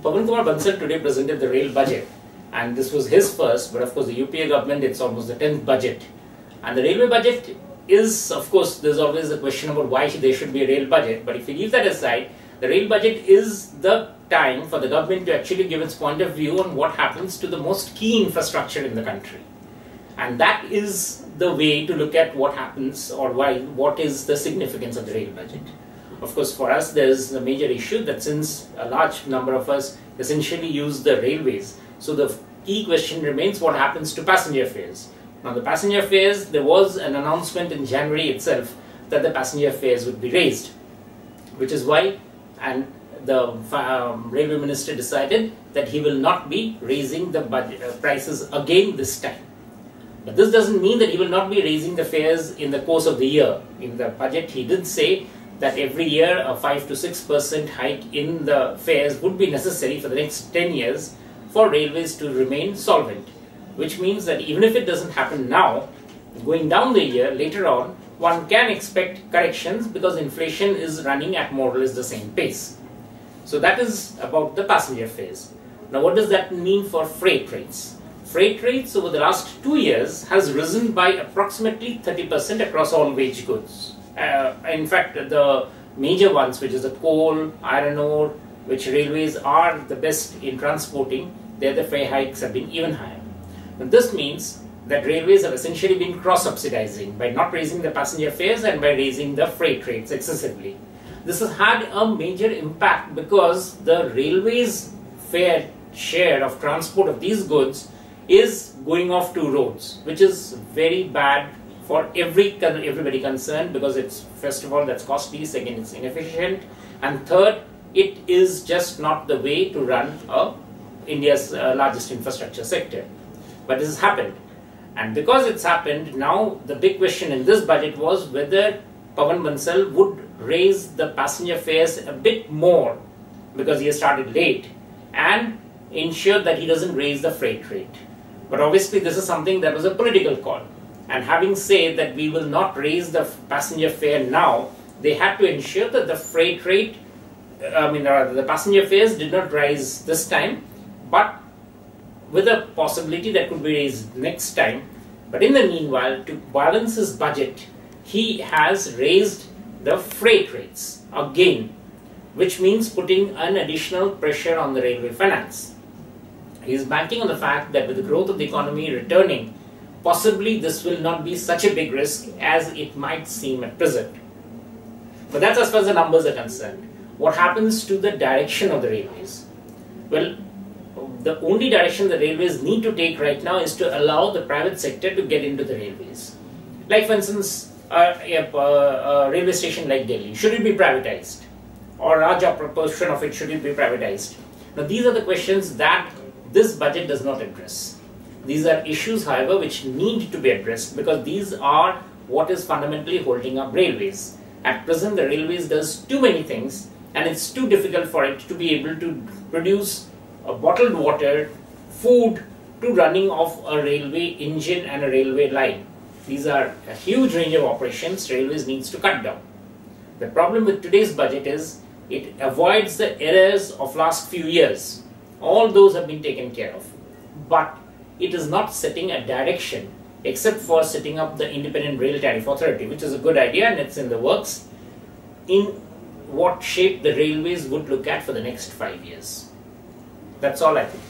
Pawan Bansal today presented the rail budget, and this was his first, but of course the UPA government, it's almost the 10th budget. And the railway budget is, of course, there's always a question about why there should be a rail budget, but if you leave that aside, the rail budget is the time for the government to actually give its point of view on what happens to the most key infrastructure in the country. And that is the way to look at what happens or what is the significance of the rail budget. Of course, for us, there's a major issue that since a large number of us essentially use the railways, so the key question remains what happens to passenger fares. Now, the passenger fares, there was an announcement in January itself that the passenger fares would be raised, which is why, and the railway minister decided that he will not be raising the prices again this time. But this doesn't mean that he will not be raising the fares in the course of the year. In the budget, he did say that every year a 5 to 6% hike in the fares would be necessary for the next 10 years for railways to remain solvent. Which means that even if it doesn't happen now, going down the year, later on, one can expect corrections because inflation is running at more or less the same pace. So that is about the passenger fares. Now what does that mean for freight rates? Freight rates over the last 2 years has risen by approximately 30% across all wage goods. In fact, the major ones, which is the coal, iron ore, which railways are the best in transporting, there the fare hikes have been even higher. Now, this means that railways have essentially been cross-subsidizing by not raising the passenger fares and by raising the freight rates excessively. This has had a major impact because the railways' fair share of transport of these goods is going off to roads, which is very bad for everybody concerned because it's, first of all, that's costly, second, it's inefficient, and third, it is just not the way to run India's largest infrastructure sector. But this has happened, and because it's happened, now the big question in this budget was whether Pawan Bansal would raise the passenger fares a bit more because he has started late and ensure that he doesn't raise the freight rate. But obviously this is something that was a political call, and having said that we will not raise the passenger fare now, they had to ensure that the freight rate, the passenger fares did not rise this time, but with a possibility that could be raised next time. But in the meanwhile, to balance his budget, he has raised the freight rates again, which means putting an additional pressure on the railway finance. He is banking on the fact that with the growth of the economy returning, possibly this will not be such a big risk as it might seem at present. But that's as far as the numbers are concerned. What happens to the direction of the railways? Well, the only direction the railways need to take right now is to allow the private sector to get into the railways. Like for instance, a railway station like Delhi, should it be privatized? Or a large proportion of it, should it be privatized? Now these are the questions that this budget does not address. These are issues, however, which need to be addressed because these are what is fundamentally holding up railways. At present, the railways does too many things and it's too difficult for it to be able to produce bottled water, food, to running of a railway engine and a railway line. These are a huge range of operations railways needs to cut down. The problem with today's budget is it avoids the errors of last few years. All those have been taken care of. But it is not setting a direction except for setting up the Independent Rail Tariff Authority, which is a good idea and it's in the works, in what shape the railways would look at for the next 5 years. That's all I think.